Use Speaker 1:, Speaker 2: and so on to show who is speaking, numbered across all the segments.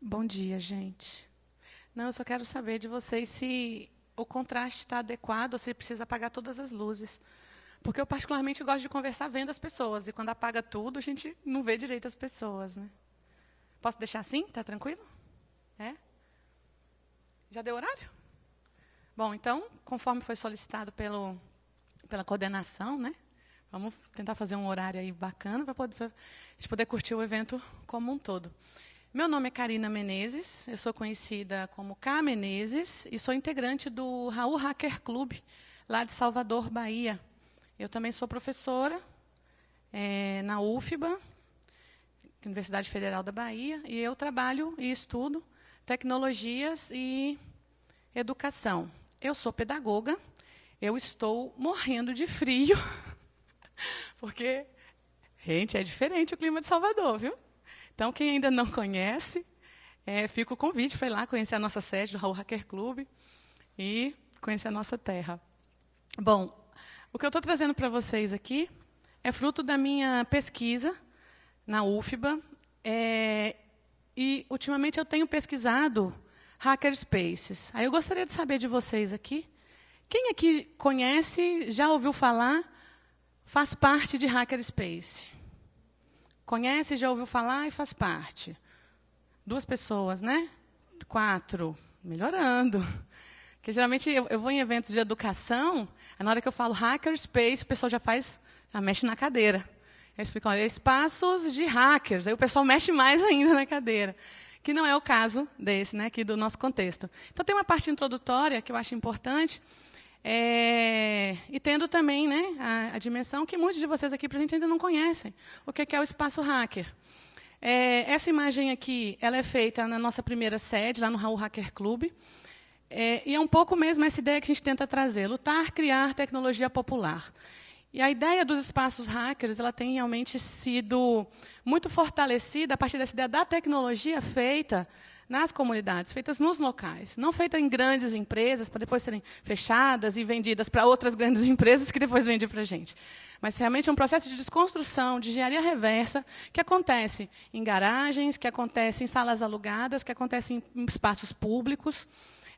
Speaker 1: Bom dia, gente. Não, eu só quero saber de vocês se o contraste está adequado ou se precisa apagar todas as luzes. Porque eu particularmente gosto de conversar vendo as pessoas, e quando apaga tudo, a gente não vê direito as pessoas, né? Posso deixar assim? Está tranquilo? É? Já deu horário? Bom, então, conforme foi solicitado pela coordenação, né? Vamos tentar fazer um horário aí bacana para a gente poder curtir o evento como um todo. Meu nome é Karina Menezes, eu sou conhecida como K. Menezes e sou integrante do Raul Hacker Club, lá de Salvador, Bahia. Eu também sou professora na UFBA, Universidade Federal da Bahia, e eu trabalho e estudo tecnologias e educação. Eu sou pedagoga, eu estou morrendo de frio, porque, gente, é diferente o clima de Salvador, viu? Então, quem ainda não conhece, fica o convite para ir lá conhecer a nossa sede do Raul Hacker Club e conhecer a nossa terra. Bom, o que eu estou trazendo para vocês aqui é fruto da minha pesquisa na UFBA, e, ultimamente, eu tenho pesquisado hackerspaces. Aí eu gostaria de saber de vocês aqui, quem aqui conhece, já ouviu falar, faz parte de hackerspace? Conhece, já ouviu falar e faz parte. 2 pessoas, né? 4. Melhorando. Porque, geralmente, eu vou em eventos de educação, na hora que eu falo hackerspace, o pessoal já mexe na cadeira. Eu explico, olha, espaços de hackers. Aí o pessoal mexe mais ainda na cadeira. Que não é o caso desse, né, aqui do nosso contexto. Então, tem uma parte introdutória que eu acho importante, e tendo também, né, a dimensão que muitos de vocês aqui presentes ainda não conhecem. O que é o espaço hacker? Essa imagem aqui, ela é feita na nossa primeira sede, lá no Raul Hacker Club. E é um pouco mesmo essa ideia que a gente tenta trazer, lutar, criar tecnologia popular. E a ideia dos espaços hackers, ela tem realmente sido muito fortalecida a partir dessa ideia da tecnologia feita nas comunidades, feitas nos locais, não feita em grandes empresas, para depois serem fechadas e vendidas para outras grandes empresas que depois vendem para a gente. Mas realmente é um processo de desconstrução, de engenharia reversa, que acontece em garagens, que acontece em salas alugadas, que acontece em espaços públicos.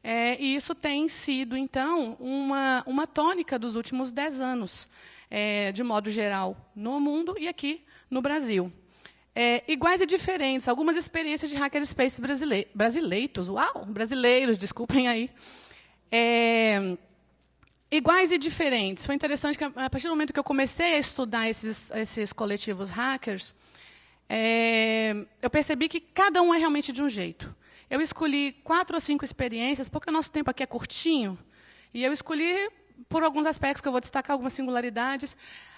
Speaker 1: E isso tem sido, então, uma tônica dos últimos 10 anos, de modo geral, no mundo e aqui no Brasil. Iguais e diferentes, algumas experiências de hackerspace brasileiros, desculpem aí. Iguais e diferentes. Foi interessante que, a partir do momento que eu comecei a estudar esses coletivos hackers, eu percebi que cada um é realmente de um jeito. Eu escolhi 4 ou 5 experiências, porque o nosso tempo aqui é curtinho, e eu escolhi por alguns aspectos que eu vou destacar, algumas singularidades,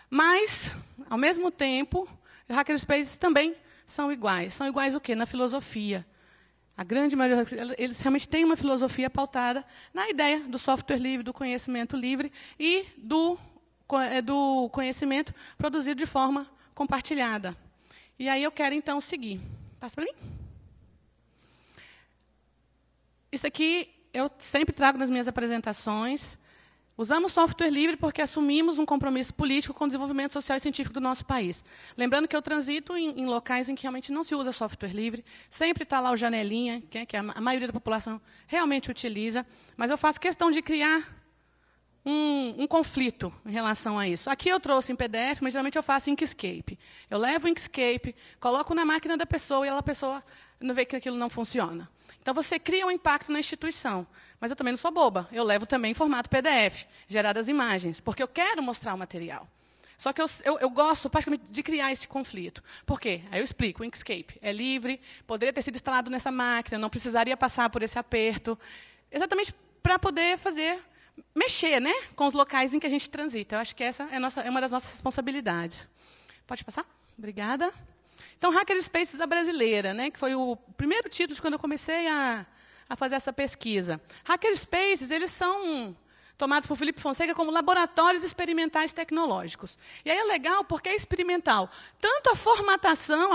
Speaker 1: mas, ao mesmo tempo, hackerspaces também são iguais. São iguais o quê? Na filosofia. A grande maioria, eles realmente têm uma filosofia pautada na ideia do software livre, do conhecimento livre e do conhecimento produzido de forma compartilhada. E aí eu quero, então, seguir. Passa para mim. Isso aqui eu sempre trago nas minhas apresentações. Usamos software livre porque assumimos um compromisso político com o desenvolvimento social e científico do nosso país. Lembrando que eu transito em locais em que realmente não se usa software livre, sempre está lá o janelinha, que a maioria da população realmente utiliza, mas eu faço questão de criar um conflito em relação a isso. Aqui eu trouxe em PDF, mas geralmente eu faço em Inkscape. Eu levo o Inkscape, coloco na máquina da pessoa e a pessoa não vê que aquilo não funciona. Então, você cria um impacto na instituição. Mas eu também não sou boba. Eu levo também em formato PDF, geradas imagens, porque eu quero mostrar o material. Só que eu gosto, praticamente, de criar esse conflito. Por quê? Aí eu explico. O Inkscape é livre, poderia ter sido instalado nessa máquina, não precisaria passar por esse aperto. Exatamente para poder mexer, né, com os locais em que a gente transita. Eu acho que essa é uma das nossas responsabilidades. Pode passar? Obrigada. Então, Hackerspaces a brasileira, né, que foi o primeiro título de quando eu comecei a fazer essa pesquisa. Hackerspaces, eles são tomados por Felipe Fonseca como laboratórios experimentais tecnológicos. E aí é legal porque é experimental. Tanto a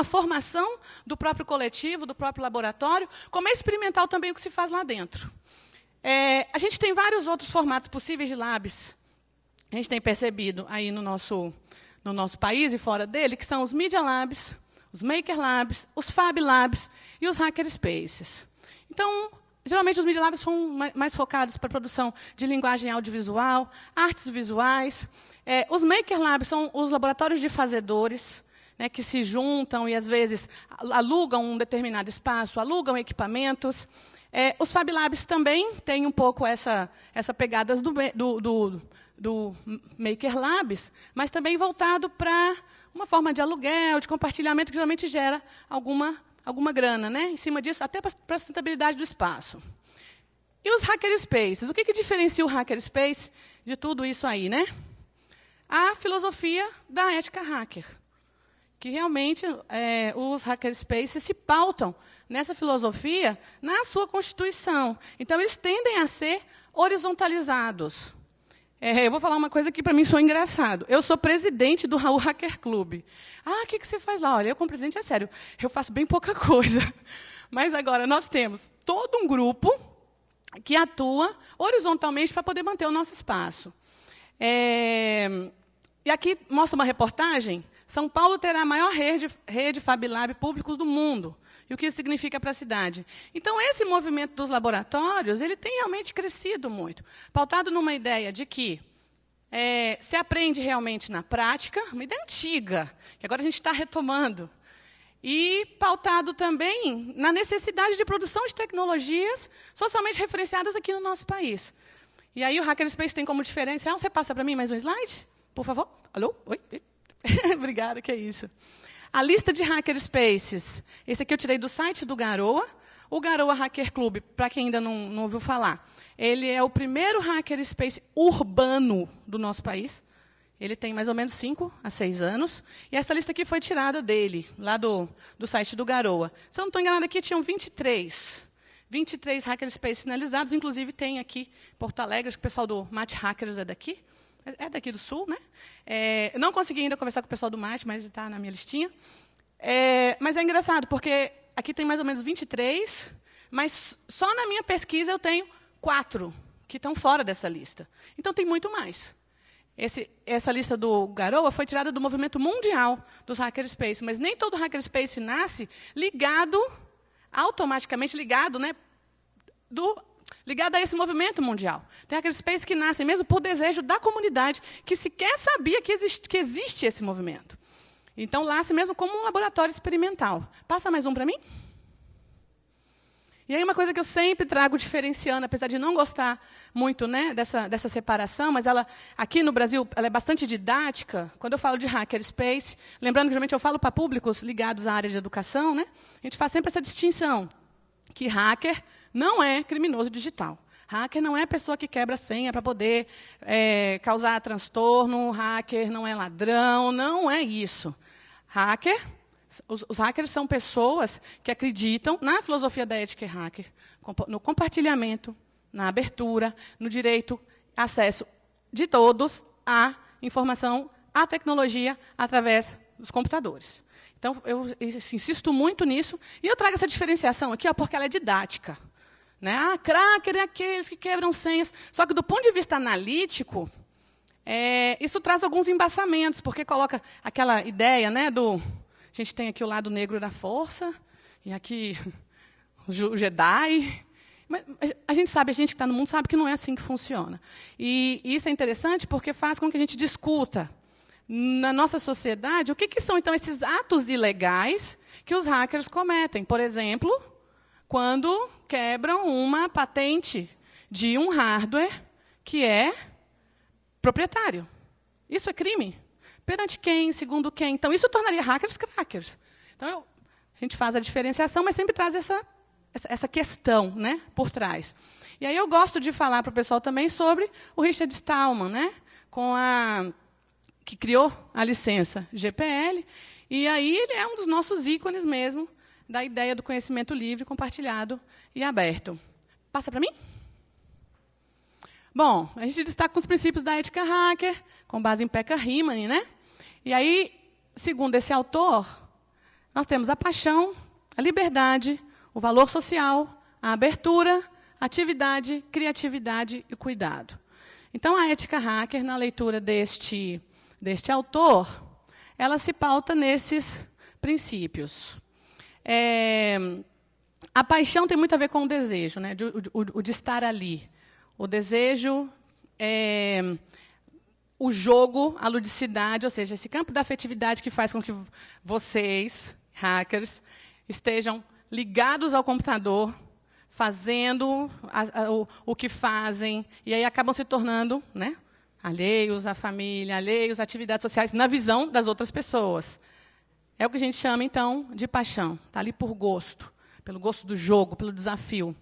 Speaker 1: formação do próprio coletivo, do próprio laboratório, como é experimental também o que se faz lá dentro. A gente tem vários outros formatos possíveis de labs. A gente tem percebido aí no nosso país e fora dele, que são os Media Labs, os Maker Labs, os Fab Labs e os Hackerspaces. Então, geralmente, os Media Labs são mais focados para a produção de linguagem audiovisual, artes visuais. Os Maker Labs são os laboratórios de fazedores, né, que se juntam e, às vezes, alugam um determinado espaço, alugam equipamentos. Os Fab Labs também têm um pouco essa pegada do Maker Labs, mas também voltado para uma forma de aluguel, de compartilhamento, que geralmente gera alguma grana, né, em cima disso, até para a sustentabilidade do espaço. E os Hackerspaces? O que diferencia o Hackerspace de tudo isso aí, né? A filosofia da ética hacker, que realmente os Hackerspaces se pautam nessa filosofia na sua constituição. Então, eles tendem a ser horizontalizados. Eu vou falar uma coisa que, para mim, soa engraçado. Eu sou presidente do Raul Hacker Club. O que você faz lá? Olha, eu, como presidente, é sério, eu faço bem pouca coisa. Mas, agora, nós temos todo um grupo que atua horizontalmente para poder manter o nosso espaço. E aqui mostra uma reportagem. São Paulo terá a maior rede Fab Lab públicos do mundo. E o que isso significa para a cidade? Então, esse movimento dos laboratórios ele tem realmente crescido muito, pautado numa ideia de que se aprende realmente na prática, uma ideia antiga, que agora a gente está retomando, e pautado também na necessidade de produção de tecnologias socialmente referenciadas aqui no nosso país. E aí o Hackerspace tem como diferencial... Você passa para mim mais um slide, por favor? Alô? Oi? Obrigada, que é isso. A lista de Hackerspaces. Esse aqui eu tirei do site do Garoa. O Garoa Hacker Club, para quem ainda não ouviu falar, ele é o primeiro Hackerspace urbano do nosso país. Ele tem mais ou menos 5 a 6 anos. E essa lista aqui foi tirada dele, lá do site do Garoa. Se eu não estou enganada, aqui tinham 23 Hackerspaces sinalizados. Inclusive, tem aqui em Porto Alegre, acho que o pessoal do Mate Hackers é daqui. É daqui do Sul, né? Não consegui ainda conversar com o pessoal do Mate, mas está na minha listinha. Mas é engraçado, porque aqui tem mais ou menos 23, mas só na minha pesquisa eu tenho 4 que estão fora dessa lista. Então, tem muito mais. Essa lista do Garoa foi tirada do movimento mundial dos Hackerspace, mas nem todo Hackerspace nasce automaticamente ligado, né, ligado a esse movimento mundial. Tem Hackerspace que nascem mesmo por desejo da comunidade, que sequer sabia que existe esse movimento. Então, nasce mesmo como um laboratório experimental. Passa mais um para mim? E aí, uma coisa que eu sempre trago diferenciando, apesar de não gostar muito, né, dessa separação, mas aqui no Brasil ela é bastante didática. Quando eu falo de Hackerspace, lembrando que geralmente eu falo para públicos ligados à área de educação, né, a gente faz sempre essa distinção, que hacker não é criminoso digital. Hacker não é a pessoa que quebra a senha para poder causar transtorno. Hacker não é ladrão, não é isso. Os hackers são pessoas que acreditam na filosofia da ética hacker, no compartilhamento, na abertura, no direito, acesso de todos à informação, à tecnologia, através dos computadores. Então, eu insisto muito nisso, e eu trago essa diferenciação aqui, porque ela é didática. Né? Cracker é aqueles que quebram senhas. Só que, do ponto de vista analítico, isso traz alguns embaçamentos, porque coloca aquela ideia, né, a gente tem aqui o lado negro da força, e aqui o Jedi. Mas a gente que está no mundo sabe que não é assim que funciona. E isso é interessante porque faz com que a gente discuta na nossa sociedade o que são, então, esses atos ilegais que os hackers cometem. Por exemplo, quando quebram uma patente de um hardware que é proprietário. Isso é crime. Perante quem? Segundo quem? Então, isso tornaria hackers crackers. Então, a gente faz a diferenciação, mas sempre traz essa questão, né, por trás. E aí eu gosto de falar para o pessoal também sobre o Richard Stallman, né, que criou a licença GPL, e aí ele é um dos nossos ícones mesmo da ideia do conhecimento livre, compartilhado e aberto. Passa para mim? Bom, a gente destaca os princípios da ética hacker, com base em Pekka Rimani, né? E aí, segundo esse autor, nós temos a paixão, a liberdade, o valor social, a abertura, a atividade, criatividade e cuidado. Então, a ética hacker, na leitura deste autor, ela se pauta nesses princípios. A paixão tem muito a ver com o desejo, né? O de estar ali. O desejo, o jogo, a ludicidade, ou seja, esse campo da afetividade que faz com que vocês, hackers, estejam ligados ao computador, fazendo o que fazem, e aí acabam se tornando, né, alheios à família, alheios às atividades sociais, na visão das outras pessoas. É o que a gente chama, então, de paixão. Está ali por gosto, pelo gosto do jogo, pelo desafio.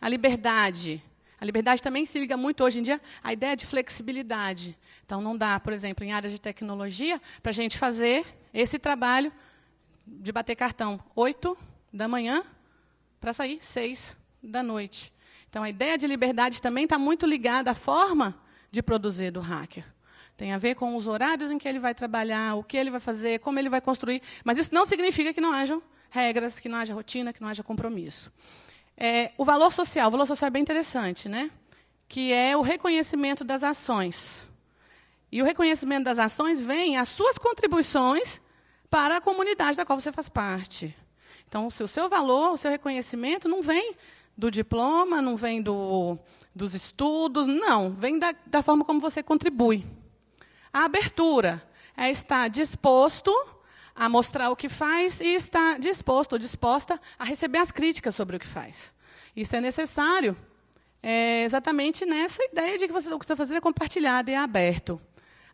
Speaker 1: A liberdade. A liberdade também se liga muito, hoje em dia, à ideia de flexibilidade. Então, não dá, por exemplo, em áreas de tecnologia, para a gente fazer esse trabalho de bater cartão 8 da manhã para sair 6 da noite. Então, a ideia de liberdade também está muito ligada à forma de produzir do hacker. Tem a ver com os horários em que ele vai trabalhar, o que ele vai fazer, como ele vai construir. Mas isso não significa que não hajam regras, que não haja rotina, que não haja compromisso. O valor social é bem interessante, né? Que é o reconhecimento das ações. E o reconhecimento das ações vem as suas contribuições para a comunidade da qual você faz parte. Então, o seu valor, o seu reconhecimento não vem do diploma, não vem dos estudos, não. Vem da forma como você contribui. A abertura é estar disposto a mostrar o que faz e estar disposto ou disposta a receber as críticas sobre o que faz. Isso é necessário exatamente nessa ideia de que o que você está fazendo é compartilhado e é aberto.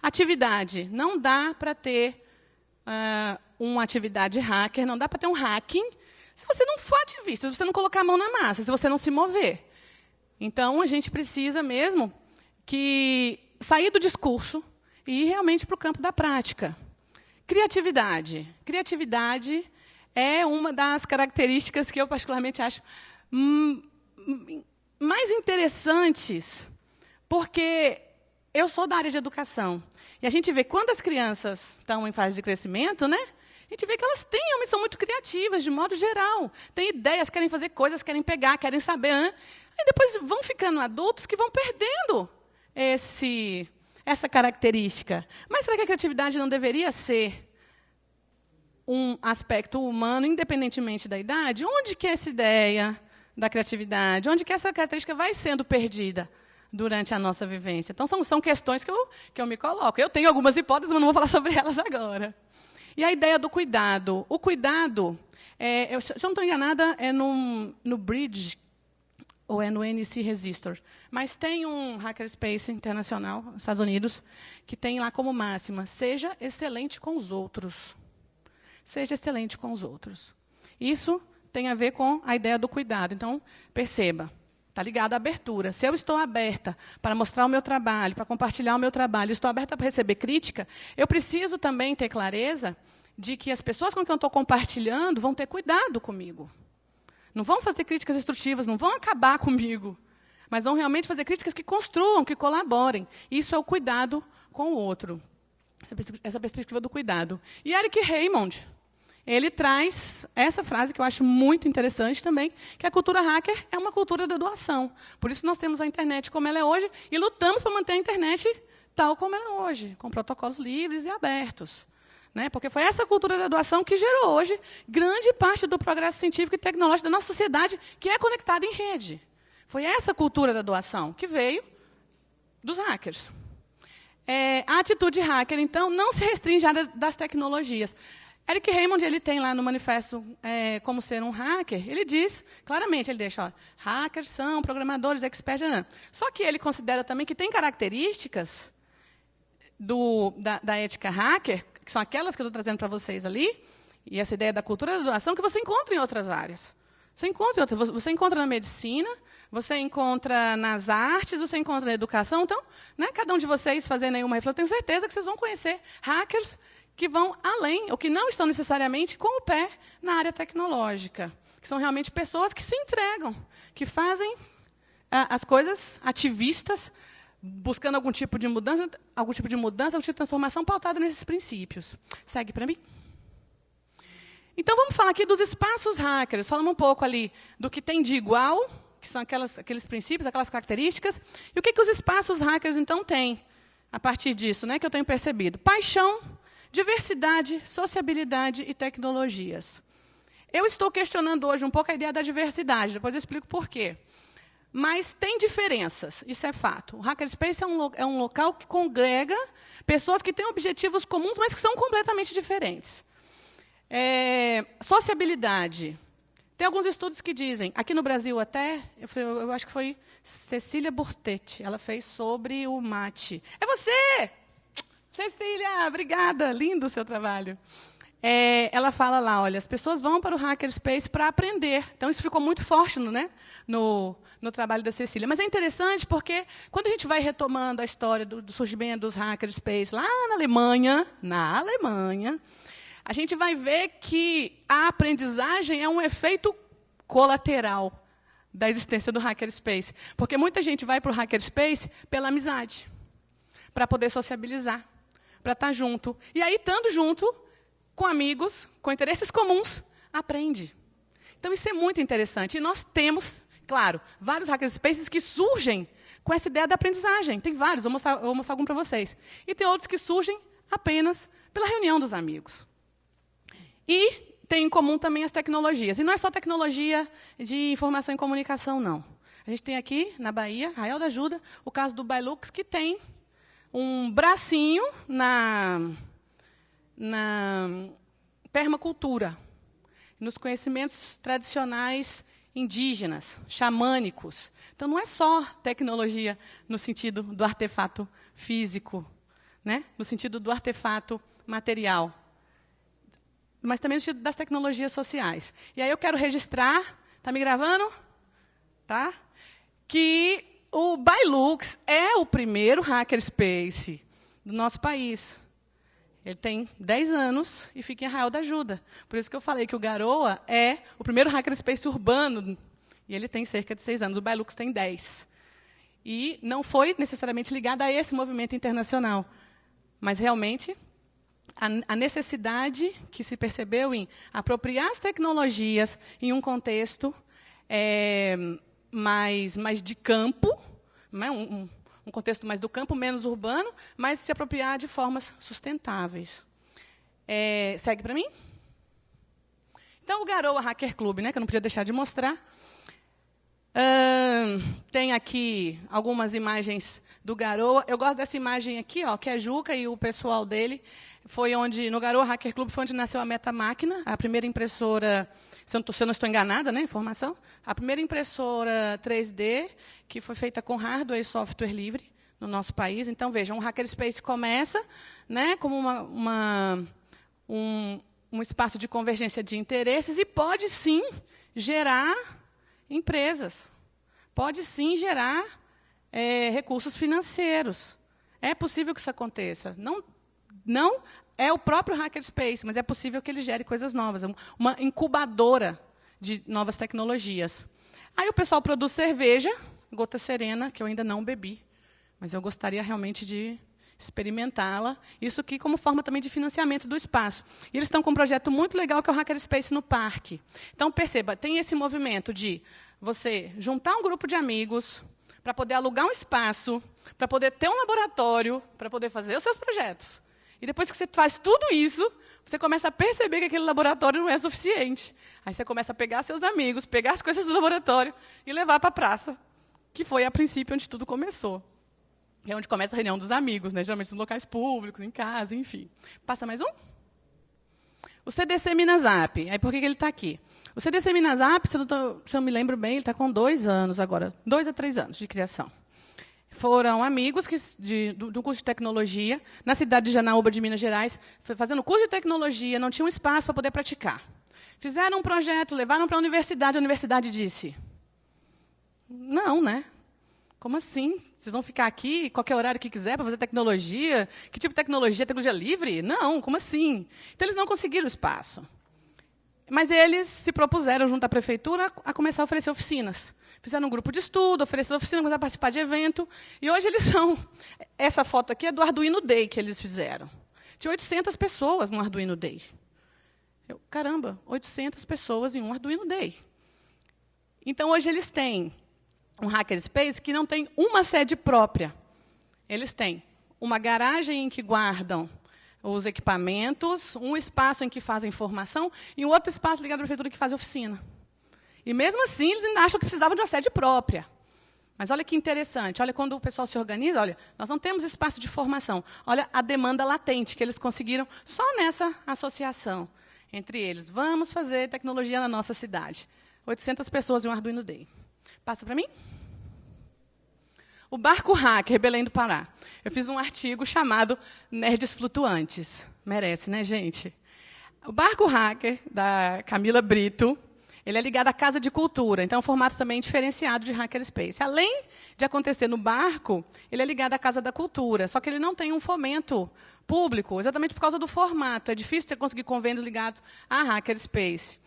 Speaker 1: Atividade. Não dá para ter uma atividade hacker, não dá para ter um hacking se você não for ativista, se você não colocar a mão na massa, se você não se mover. Então, a gente precisa mesmo sair do discurso e ir realmente para o campo da prática. Criatividade. Criatividade é uma das características que eu, particularmente, acho mais interessantes, porque eu sou da área de educação. E a gente vê, quando as crianças estão em fase de crescimento, né, a gente vê que elas são muito criativas, de modo geral. Têm ideias, querem fazer coisas, querem pegar, querem saber. Né? E depois vão ficando adultos que vão perdendo essa característica. Mas será que a criatividade não deveria ser um aspecto humano, independentemente da idade? Onde que essa ideia da criatividade, onde que essa característica vai sendo perdida durante a nossa vivência? Então, são questões que eu me coloco. Eu tenho algumas hipóteses, mas não vou falar sobre elas agora. E a ideia do cuidado. O cuidado, se eu não estou enganada, é no Bridge, ou é no NC Resistor. Mas tem um hackerspace internacional, nos Estados Unidos, que tem lá como máxima: seja excelente com os outros. Seja excelente com os outros. Isso tem a ver com a ideia do cuidado. Então, perceba, está ligado à abertura. Se eu estou aberta para mostrar o meu trabalho, para compartilhar o meu trabalho, estou aberta para receber crítica, eu preciso também ter clareza de que as pessoas com quem eu estou compartilhando vão ter cuidado comigo. Não vão fazer críticas destrutivas, não vão acabar comigo, mas vão realmente fazer críticas que construam, que colaborem. Isso é o cuidado com o outro. Essa perspectiva do cuidado. E Eric Raymond, ele traz essa frase que eu acho muito interessante também, que a cultura hacker é uma cultura da doação. Por isso nós temos a internet como ela é hoje e lutamos para manter a internet tal como ela é hoje, com protocolos livres e abertos. Né? Porque foi essa cultura da doação que gerou hoje grande parte do progresso científico e tecnológico da nossa sociedade, que é conectada em rede. Foi essa cultura da doação que veio dos hackers. A atitude hacker, então, não se restringe à área das tecnologias. Eric Raymond, ele tem lá no manifesto Como Ser um Hacker, ele diz claramente, ele deixa, hackers são programadores, experts, só que ele considera também que tem características da ética hacker, que são aquelas que eu estou trazendo para vocês ali, e essa ideia da cultura da doação, que você encontra em outras áreas. Você encontra na medicina, você encontra nas artes, você encontra na educação. Então, né, cada um de vocês fazendo aí uma reflexão, eu tenho certeza que vocês vão conhecer hackers que vão além, ou que não estão necessariamente com o pé na área tecnológica, que são realmente pessoas que se entregam, que fazem as coisas ativistas, buscando algum tipo de mudança, algum tipo de transformação pautada nesses princípios. Segue para mim. Então, vamos falar aqui dos espaços hackers. Falamos um pouco ali do que tem de igual, que são aqueles princípios, aquelas características, e o que os espaços hackers, então, têm, a partir disso, né, que eu tenho percebido. Paixão, diversidade, sociabilidade e tecnologias. Eu estou questionando hoje um pouco a ideia da diversidade, depois eu explico por quê. Mas tem diferenças, isso é fato. O Hackerspace é um local que congrega pessoas que têm objetivos comuns, mas que são completamente diferentes. Sociabilidade. Tem alguns estudos que dizem, aqui no Brasil até, eu acho que foi Cecília Burtetti, ela fez sobre o mate. É você! Cecília, obrigada, lindo o seu trabalho. Ela fala lá, olha, as pessoas vão para o Hackerspace para aprender. Então, isso ficou muito forte no trabalho da Cecília. Mas é interessante porque, quando a gente vai retomando a história do surgimento dos Hackerspace lá na Alemanha, a gente vai ver que a aprendizagem é um efeito colateral da existência do Hackerspace. Porque muita gente vai para o Hackerspace pela amizade, para poder sociabilizar, para estar junto. E aí, estando junto, com amigos, com interesses comuns, aprende. Então, isso é muito interessante. E nós temos, claro, vários hackerspaces que surgem com essa ideia da aprendizagem. Tem vários, vou mostrar algum para vocês. E tem outros que surgem apenas pela reunião dos amigos. E tem em comum também as tecnologias. E não é só tecnologia de informação e comunicação, não. A gente tem aqui, na Bahia, Arraial da Ajuda, o caso do Bailux, que tem um bracinho na permacultura, nos conhecimentos tradicionais indígenas, xamânicos. Então, não é só tecnologia no sentido do artefato físico, né? No sentido do artefato material, mas também no sentido das tecnologias sociais. E aí eu quero registrar, está me gravando? Tá? Que o Bailux é o primeiro hackerspace do nosso país. Ele tem 10 anos e fica em Arraial da Ajuda. Por isso que eu falei que o Garoa é o primeiro hackerspace urbano, e ele tem cerca de 6 anos. O Bailux tem 10. E não foi necessariamente ligado a esse movimento internacional, mas realmente a necessidade que se percebeu em apropriar as tecnologias em um contexto mais de campo, né, um contexto mais do campo, menos urbano, mas se apropriar de formas sustentáveis. Segue para mim? Então, o Garoa Hacker Club, né, que eu não podia deixar de mostrar. Tem aqui algumas imagens do Garoa. Eu gosto dessa imagem aqui, ó, que é a Juca e o pessoal dele. Foi onde, no Garoa Hacker Club, foi onde nasceu a Metamáquina, a primeira impressora, se eu não estou enganada, né, informação, a primeira impressora 3D que foi feita com hardware e software livre no nosso país. Então, vejam, o Hackerspace começa, né, como um espaço de convergência de interesses e pode, sim, gerar empresas. Pode, sim, gerar recursos financeiros. É possível que isso aconteça. Não é o próprio Hackerspace, mas é possível que ele gere coisas novas. Uma incubadora de novas tecnologias. Aí o pessoal produz cerveja, Gota Serena, que eu ainda não bebi, mas eu gostaria realmente de experimentá-la. Isso aqui como forma também de financiamento do espaço. E eles estão com um projeto muito legal, que é o Hackerspace no Parque. Então, perceba, tem esse movimento de você juntar um grupo de amigos para poder alugar um espaço, para poder ter um laboratório, para poder fazer os seus projetos. E depois que você faz tudo isso, você começa a perceber que aquele laboratório não é suficiente. Aí você começa a pegar seus amigos, pegar as coisas do laboratório e levar para a praça, que foi, a princípio, onde tudo começou. É onde começa a reunião dos amigos, né? Geralmente nos locais públicos, em casa, enfim. Passa mais um? O CDC Minasap. Aí, por que ele está aqui? O CDC Minasap, se eu me lembro bem, ele está com 2 anos agora, 2 a 3 anos de criação. Foram amigos do curso de tecnologia, na cidade de Janaúba, de Minas Gerais, fazendo curso de tecnologia, não tinham espaço para poder praticar. Fizeram um projeto, levaram para a universidade disse, não, né? Como assim? Vocês vão ficar aqui, qualquer horário que quiser, para fazer tecnologia? Que tipo de tecnologia? Tecnologia livre? Não, como assim? Então, eles não conseguiram espaço. Mas eles se propuseram, junto à prefeitura, a começar a oferecer oficinas. Fizeram um grupo de estudo, ofereceram oficina, começaram a participar de evento. E hoje eles são... Essa foto aqui é do Arduino Day que eles fizeram. Tinha 800 pessoas no Arduino Day. Caramba, 800 pessoas em um Arduino Day. Então, hoje eles têm um Hackerspace que não tem uma sede própria. Eles têm uma garagem em que guardam os equipamentos, um espaço em que fazem formação e um outro espaço ligado à prefeitura que faz oficina. E, mesmo assim, eles ainda acham que precisavam de uma sede própria. Mas olha que interessante, olha quando o pessoal se organiza, olha, nós não temos espaço de formação. Olha a demanda latente que eles conseguiram só nessa associação entre eles. Vamos fazer tecnologia na nossa cidade. 800 pessoas em um Arduino Day. Passa para mim. O Barco Hacker, Belém do Pará. Eu fiz um artigo chamado Nerds Flutuantes. Merece, né, gente? O Barco Hacker, da Camila Brito, ele é ligado à Casa de Cultura, então é um formato também diferenciado de Hackerspace. Além de acontecer no barco, ele é ligado à Casa da Cultura, só que ele não tem um fomento público, exatamente por causa do formato. É difícil você conseguir convênios ligados à Hackerspace.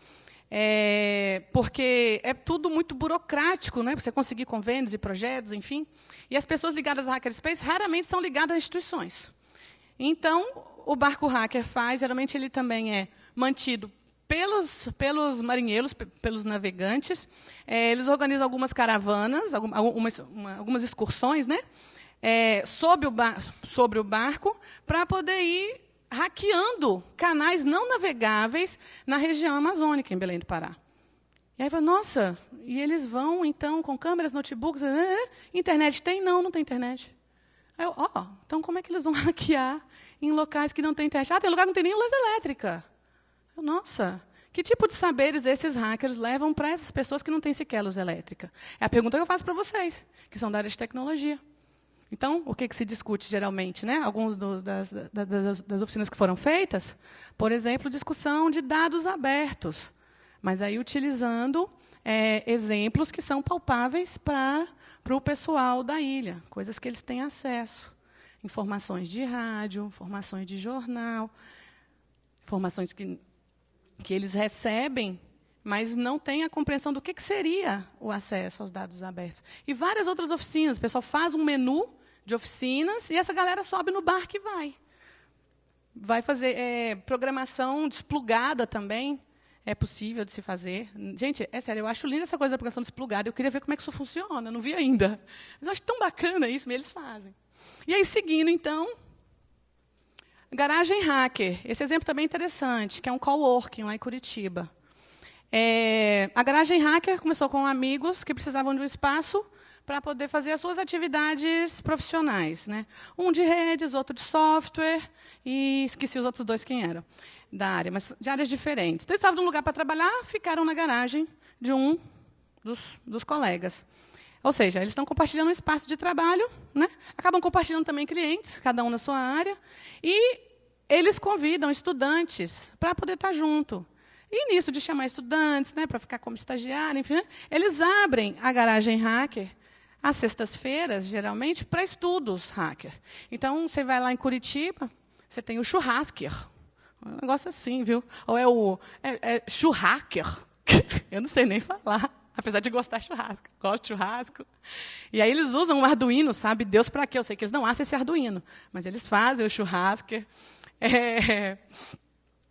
Speaker 1: Porque é tudo muito burocrático, né, para você conseguir convênios e projetos, enfim. E as pessoas ligadas à Hackerspace raramente são ligadas a instituições. Então, o Barco Hacker faz, geralmente ele também é mantido pelos marinheiros, pelos navegantes. Eles organizam algumas caravanas, algumas excursões, né, sobre o barco, para poder ir hackeando canais não navegáveis na região amazônica, em Belém do Pará. E aí, nossa, e eles vão, então, com câmeras, notebooks, internet tem? Não, não tem internet. Aí então como é que eles vão hackear em locais que não tem internet? Tem lugar que não tem nem luz elétrica. Nossa, que tipo de saberes esses hackers levam para essas pessoas que não têm sequer luz elétrica? É a pergunta que eu faço para vocês, que são da área de tecnologia. Então, o que se discute geralmente? Né? Alguns das oficinas que foram feitas, por exemplo, discussão de dados abertos, mas aí utilizando exemplos que são palpáveis para o pessoal da ilha, coisas que eles têm acesso. Informações de rádio, informações de jornal, informações que eles recebem, mas não têm a compreensão do que seria o acesso aos dados abertos. E várias outras oficinas. O pessoal faz um menu de oficinas e essa galera sobe no barco e vai. Vai fazer programação desplugada também. É possível de se fazer. Gente, é sério, eu acho linda essa coisa da programação desplugada. Eu queria ver como é que isso funciona, não vi ainda. Mas eu acho tão bacana isso, mas eles fazem. E aí, seguindo, então, Garagem Hacker. Esse exemplo também é interessante, que é um coworking lá em Curitiba. A Garagem Hacker começou com amigos que precisavam de um espaço para poder fazer as suas atividades profissionais, né? Um de redes, outro de software, e esqueci os outros dois quem eram da área, mas de áreas diferentes. Então, eles estavam de um lugar para trabalhar, ficaram na garagem de um dos colegas. Ou seja, eles estão compartilhando um espaço de trabalho, né? Acabam compartilhando também clientes, cada um na sua área, e eles convidam estudantes para poder estar junto. E, nisso de chamar estudantes, né, para ficar como estagiário, enfim, eles abrem a Garagem Hacker às sextas-feiras, geralmente, para estudos hacker. Então, você vai lá em Curitiba, você tem o churrasquer. Um negócio assim, viu? Ou é o churracker. Eu não sei nem falar, apesar de gostar de churrasco. Gosto de churrasco. E aí eles usam um Arduino, sabe Deus para quê? Eu sei que eles não acham esse Arduino, mas eles fazem o churrasquer.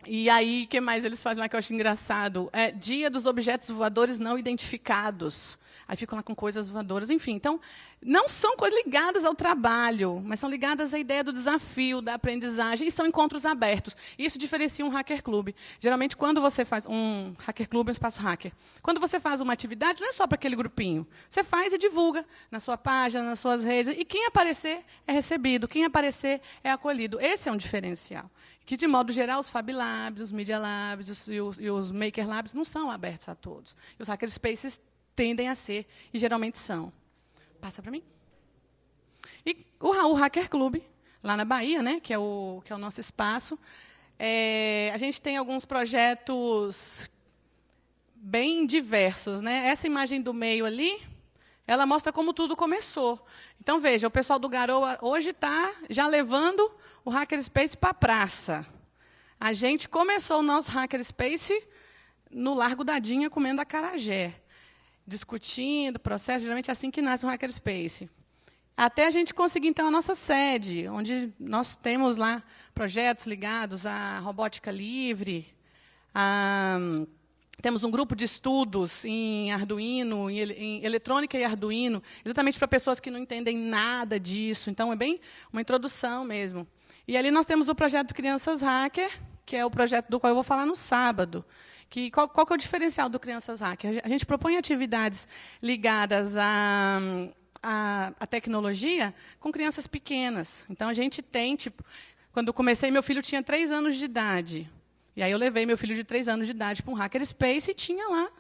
Speaker 1: E aí, o que mais eles fazem lá que eu acho engraçado? Dia dos objetos voadores não identificados. Aí ficam lá com coisas voadoras, enfim. Então, não são coisas ligadas ao trabalho, mas são ligadas à ideia do desafio, da aprendizagem, e são encontros abertos. Isso diferencia um hacker club. Geralmente, quando você faz um hacker club, um espaço hacker, quando você faz uma atividade, não é só para aquele grupinho. Você faz e divulga na sua página, nas suas redes, e quem aparecer é recebido, quem aparecer é acolhido. Esse é um diferencial. Que, de modo geral, os Fab Labs, os Media Labs e os Maker Labs não são abertos a todos. E os hackerspaces tendem a ser, e geralmente são. Passa para mim. E o Hacker Club, lá na Bahia, né, que é o nosso espaço, a gente tem alguns projetos bem diversos, né? Essa imagem do meio ali, ela mostra como tudo começou. Então, veja, o pessoal do Garoa hoje está já levando o Hackerspace para a praça. A gente começou o nosso Hackerspace no Largo da Dinha, comendo acarajé, discutindo o processo, geralmente é assim que nasce um hackerspace. Até a gente conseguir, então, a nossa sede, onde nós temos lá projetos ligados à robótica livre, temos um grupo de estudos em Arduino, em eletrônica e Arduino, exatamente para pessoas que não entendem nada disso. Então, é bem uma introdução mesmo. E ali nós temos o projeto Crianças Hacker, que é o projeto do qual eu vou falar no sábado. Qual que é o diferencial do Crianças Hacker? A gente propõe atividades ligadas à tecnologia com crianças pequenas. Então, a gente tem, quando eu comecei, meu filho tinha 3 anos de idade. E aí eu levei meu filho de 3 anos de idade para um hackerspace e tinha lá.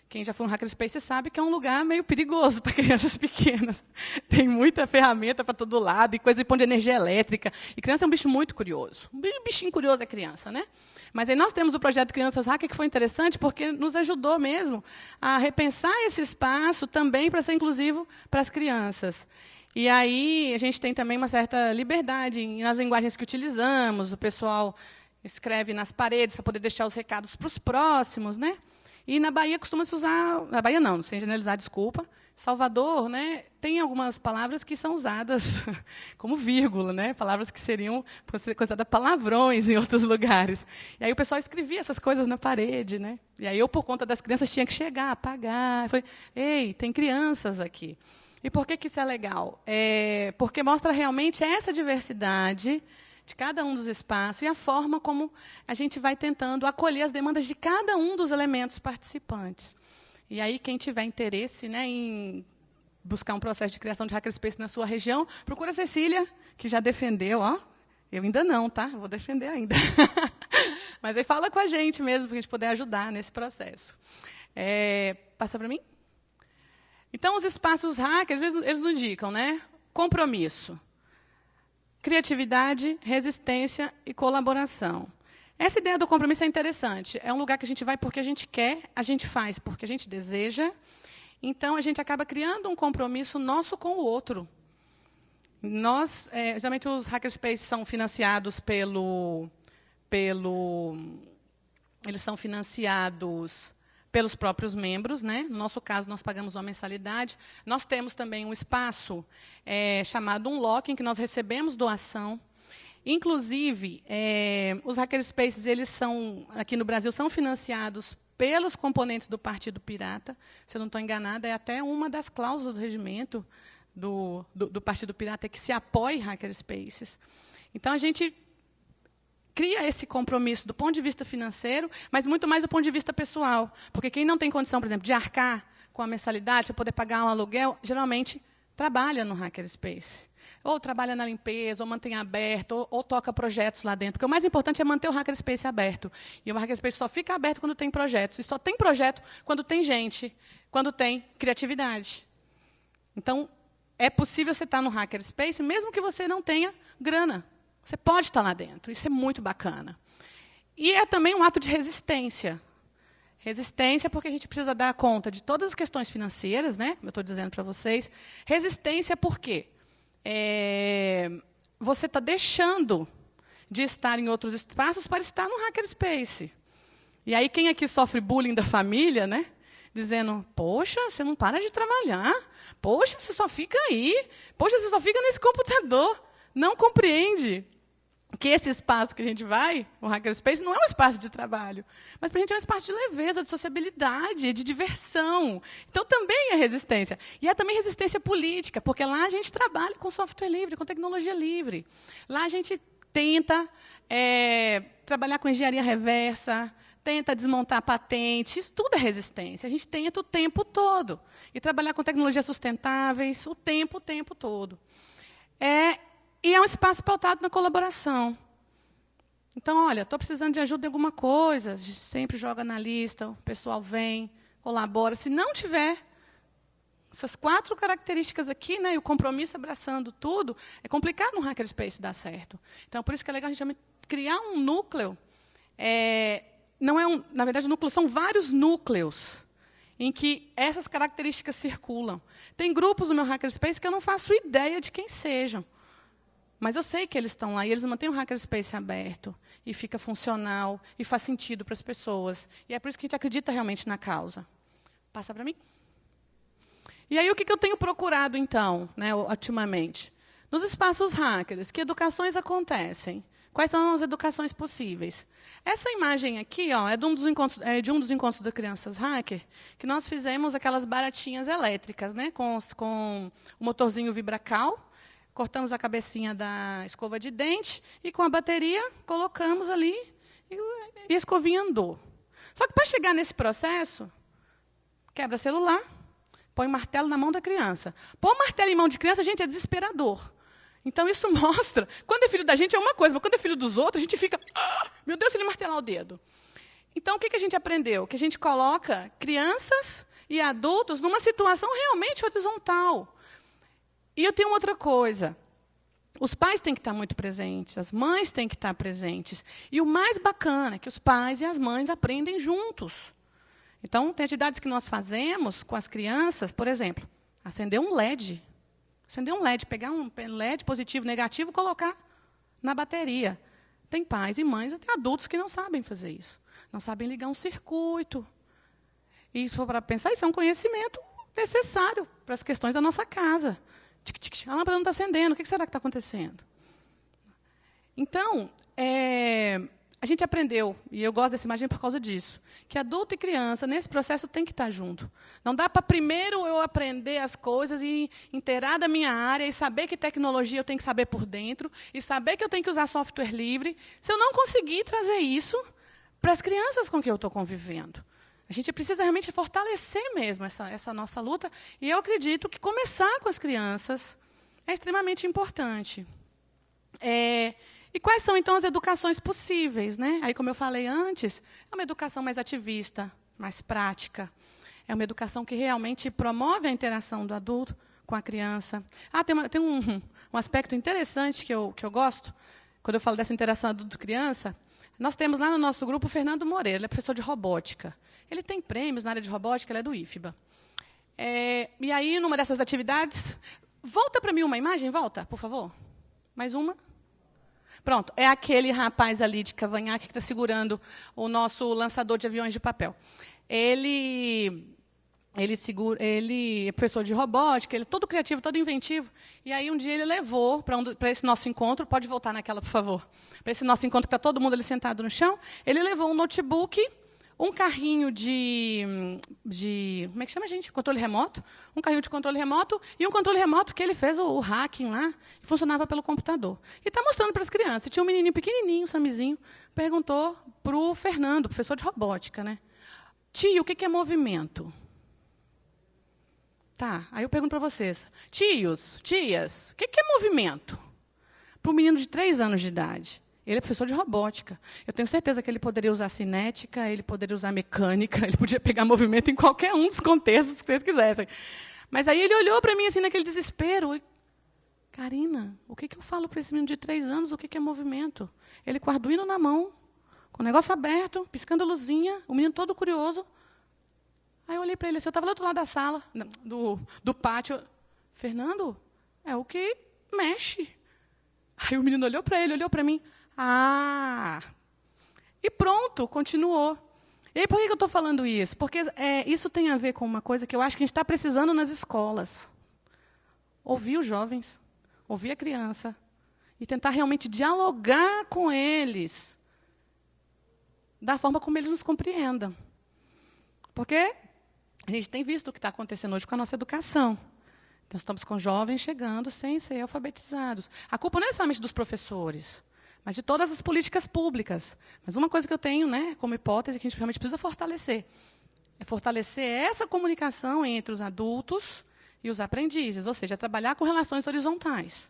Speaker 1: Quem já foi um hackerspace sabe que é um lugar meio perigoso para crianças pequenas. Tem muita ferramenta para todo lado, e coisa de pão de energia elétrica. E criança é um bicho muito curioso. Um bichinho curioso é criança, né? Mas aí nós temos o projeto Crianças Hacker, que foi interessante porque nos ajudou mesmo a repensar esse espaço também para ser inclusivo para as crianças. E aí a gente tem também uma certa liberdade nas linguagens que utilizamos, o pessoal escreve nas paredes para poder deixar os recados para os próximos, né? E na Bahia costuma-se usar... Na Bahia não, sem generalizar, desculpa. Salvador, né, tem algumas palavras que são usadas como vírgula, né? Palavras que seriam consideradas palavrões em outros lugares. E aí o pessoal escrevia essas coisas na parede, né? E aí eu, por conta das crianças, tinha que chegar, apagar. Eu falei, ei, tem crianças aqui. E por que isso é legal? Porque mostra realmente essa diversidade de cada um dos espaços e a forma como a gente vai tentando acolher as demandas de cada um dos elementos participantes. E aí, quem tiver interesse, né, em buscar um processo de criação de hackerspace na sua região, procura a Cecília, que já defendeu. Ó, eu ainda não, tá? Eu vou defender ainda. Mas aí fala com a gente mesmo, para a gente poder ajudar nesse processo. Passa para mim? Então, os espaços hackers, eles indicam, né? Compromisso, criatividade, resistência e colaboração. Essa ideia do compromisso é interessante. É um lugar que a gente vai porque a gente quer, a gente faz porque a gente deseja. Então, a gente acaba criando um compromisso nosso com o outro. Geralmente, os hackerspaces são financiados eles são financiados pelos próprios membros, né? No nosso caso, nós pagamos uma mensalidade. Nós temos também um espaço chamado Unlock, em que nós recebemos doação. Inclusive, os hackerspaces, aqui no Brasil, são financiados pelos componentes do Partido Pirata. Se eu não estou enganada, é até uma das cláusulas do regimento do Partido Pirata que se apoie hackerspaces. Então, a gente cria esse compromisso do ponto de vista financeiro, mas muito mais do ponto de vista pessoal. Porque quem não tem condição, por exemplo, de arcar com a mensalidade, para poder pagar um aluguel, geralmente trabalha no hackerspace. Ou trabalha na limpeza, ou mantém aberto, ou toca projetos lá dentro. Porque o mais importante é manter o hackerspace aberto. E o hackerspace só fica aberto quando tem projetos. E só tem projeto quando tem gente, quando tem criatividade. Então, é possível você estar no hackerspace, mesmo que você não tenha grana. Você pode estar lá dentro, isso é muito bacana. E é também um ato de resistência. Resistência porque a gente precisa dar conta de todas as questões financeiras, né? Como eu estou dizendo para vocês. Resistência por quê? Você está deixando de estar em outros espaços para estar no hackerspace. E aí, quem aqui sofre bullying da família, né? Dizendo, poxa, você não para de trabalhar. Poxa, você só fica aí. Poxa, você só fica nesse computador. Não compreende que esse espaço que a gente vai, o hackerspace, não é um espaço de trabalho, mas para a gente é um espaço de leveza, de sociabilidade, de diversão. Então, também é resistência. E é também resistência política, porque lá a gente trabalha com software livre, com tecnologia livre. Lá a gente tenta trabalhar com engenharia reversa, tenta desmontar patentes, isso tudo é resistência. A gente tenta o tempo todo. E trabalhar com tecnologias sustentáveis o tempo todo. E é um espaço pautado na colaboração. Então, olha, estou precisando de ajuda em alguma coisa, a gente sempre joga na lista, o pessoal vem, colabora. Se não tiver essas 4 características aqui, né, e o compromisso abraçando tudo, é complicado no hackerspace dar certo. Então, por isso que é legal a gente criar um núcleo. Na verdade, o núcleo são vários núcleos em que essas características circulam. Tem grupos no meu hackerspace que eu não faço ideia de quem sejam. Mas eu sei que eles estão lá, e eles mantêm o hackerspace aberto, e fica funcional, e faz sentido para as pessoas. E é por isso que a gente acredita realmente na causa. Passa para mim. E aí, o que eu tenho procurado, então, né, ultimamente? Nos espaços hackers, que educações acontecem? Quais são as educações possíveis? Essa imagem aqui, ó, é de um dos encontros da Crianças Hacker, que nós fizemos aquelas baratinhas elétricas, né, com o motorzinho Vibracal. cortamos a cabecinha da escova de dente e, com a bateria, colocamos ali e a escovinha andou. Só que, para chegar nesse processo, quebra celular, põe martelo na mão da criança. Pôr martelo em mão de criança, gente, é desesperador. Então, isso mostra... Quando é filho da gente é uma coisa, mas quando é filho dos outros, a gente fica... meu Deus, se ele martelar o dedo. Então, o que a gente aprendeu? Que a gente coloca crianças e adultos numa situação realmente horizontal. E eu tenho outra coisa. Os pais têm que estar muito presentes, as mães têm que estar presentes. E o mais bacana é que os pais e as mães aprendem juntos. Então, tem atividades que nós fazemos com as crianças, por exemplo, acender um LED. Acender um LED, pegar um LED positivo, negativo, colocar na bateria. Tem pais e mães, até adultos, que não sabem fazer isso. Não sabem ligar um circuito. E, se for para pensar, isso é um conhecimento necessário para as questões da nossa casa. Tic, tic, tic, a lâmpada não está acendendo, o que será que está acontecendo? Então, a gente aprendeu, e eu gosto dessa imagem por causa disso, que adulto e criança, nesse processo, tem que estar junto. Não dá para primeiro eu aprender as coisas e inteirar da minha área e saber que tecnologia eu tenho que saber por dentro e saber que eu tenho que usar software livre, se eu não conseguir trazer isso para as crianças com quem eu estou convivendo. A gente precisa realmente fortalecer mesmo essa nossa luta, e eu acredito que começar com as crianças é extremamente importante. E quais são, então, as educações possíveis, né? Aí, como eu falei antes, é uma educação mais ativista, mais prática. É uma educação que realmente promove a interação do adulto com a criança. Tem um aspecto interessante que eu gosto, quando eu falo dessa interação adulto-criança. Nós temos lá no nosso grupo o Fernando Moreira, ele é professor de robótica. Ele tem prêmios na área de robótica, ele é do IFBA. E aí, numa dessas atividades... Volta para mim uma imagem, volta, por favor. Mais uma. Pronto, é aquele rapaz ali de cavanhaque que está segurando o nosso lançador de aviões de papel. Ele é professor de robótica, ele é todo criativo, todo inventivo. E aí, um dia, ele levou para esse nosso encontro, pode voltar naquela, por favor, para esse nosso encontro, que está todo mundo ali sentado no chão, ele levou um notebook, um carrinho de como é que chama, gente? Controle remoto. Um carrinho de controle remoto e um controle remoto que ele fez o hacking lá, e funcionava pelo computador. E está mostrando para as crianças. E tinha um menininho pequenininho, um Samizinho, perguntou para o Fernando, professor de robótica, né? Tio, o que é movimento? Tá, aí eu pergunto para vocês. Tios, tias, o que é movimento? Para um menino de 3 anos de idade. Ele é professor de robótica. Eu tenho certeza que ele poderia usar cinética, ele poderia usar mecânica, ele podia pegar movimento em qualquer um dos contextos que vocês quisessem. Mas aí ele olhou para mim assim, naquele desespero. Karina, o que eu falo para esse menino de 3 anos? O que é movimento? Ele com o Arduino na mão, com o negócio aberto, piscando a luzinha, o menino todo curioso. Aí eu olhei para ele assim, eu estava lá do outro lado da sala, do pátio. Fernando, é o que mexe. Aí o menino olhou para ele, olhou para mim. E pronto, continuou. E aí, por que eu estou falando isso? Porque isso tem a ver com uma coisa que eu acho que a gente está precisando nas escolas. Ouvir os jovens, ouvir a criança, e tentar realmente dialogar com eles da forma como eles nos compreendam. Porque a gente tem visto o que está acontecendo hoje com a nossa educação. Então, estamos com jovens chegando sem ser alfabetizados. A culpa não é somente dos professores, mas de todas as políticas públicas. Mas uma coisa que eu tenho, né, como hipótese, que a gente realmente precisa fortalecer, é fortalecer essa comunicação entre os adultos e os aprendizes, ou seja, trabalhar com relações horizontais.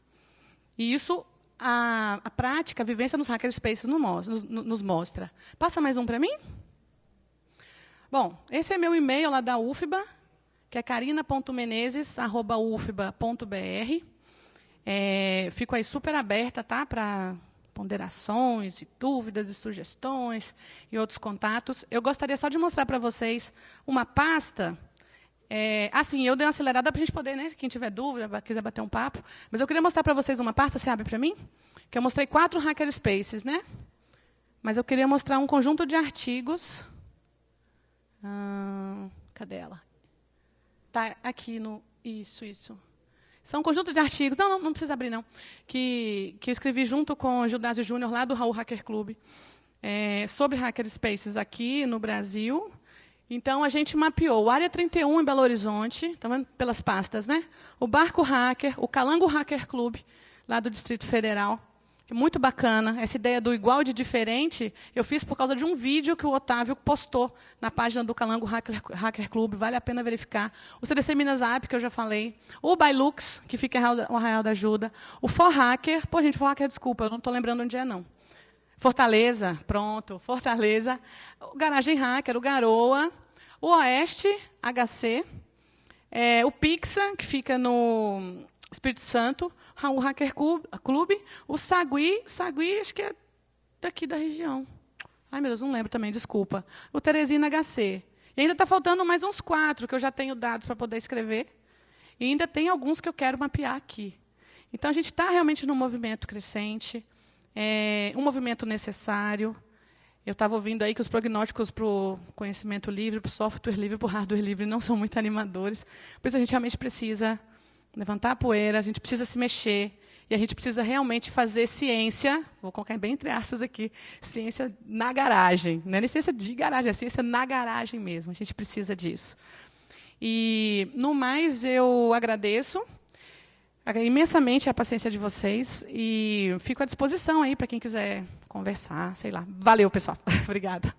Speaker 1: E isso, a prática, a vivência nos hackerspaces nos mostra. Passa mais um para mim? Bom, esse é meu e-mail lá da UFBA, que é carina.menezes@ufba.br. Fico aí super aberta, tá, para ponderações, e dúvidas, e sugestões, e outros contatos. Eu gostaria só de mostrar para vocês uma pasta. Eu dei uma acelerada para a gente poder, né, quem tiver dúvida, quiser bater um papo. Mas eu queria mostrar para vocês uma pasta, você abre para mim? Que eu mostrei 4 hackerspaces, né? Mas eu queria mostrar um conjunto de artigos. Cadê ela? Está aqui no... Isso. São um conjunto de artigos, não precisa abrir, não, que eu escrevi junto com o Gildásio Júnior, lá do Raul Hacker Club, sobre hackerspaces aqui no Brasil, Então, a gente mapeou o Área 31 em Belo Horizonte, estão vendo pelas pastas, né? O Barco Hacker, o Calango Hacker Club, lá do Distrito Federal. Muito bacana. Essa ideia do igual de diferente, eu fiz por causa de um vídeo que o Otávio postou na página do Calango Hacker Club, vale a pena verificar. O CDC Minas App, que eu já falei. O Bailux, que fica em Arraial da Ajuda. O For Hacker, pô, gente, For Hacker, desculpa, eu não estou lembrando onde é, não. Fortaleza, pronto, Fortaleza. O Garagem Hacker, o Garoa. O Oeste, HC. O Pixa, que fica no Espírito Santo. O Hacker Club, o Sagui, acho que é daqui da região. Ai, meu Deus, não lembro também, desculpa. O Teresina HC. E ainda está faltando mais uns 4, que eu já tenho dados para poder escrever. E ainda tem alguns que eu quero mapear aqui. Então, a gente está realmente num movimento crescente, um movimento necessário. Eu estava ouvindo aí que os prognósticos para o conhecimento livre, para o software livre, para o hardware livre, não são muito animadores. Por isso, a gente realmente precisa levantar a poeira, a gente precisa se mexer, e a gente precisa realmente fazer ciência, vou colocar bem entre aspas aqui, ciência na garagem. Não é nem ciência de garagem, é ciência na garagem mesmo. A gente precisa disso. E, no mais, eu agradeço imensamente a paciência de vocês e fico à disposição aí para quem quiser conversar, sei lá. Valeu, pessoal. Obrigada.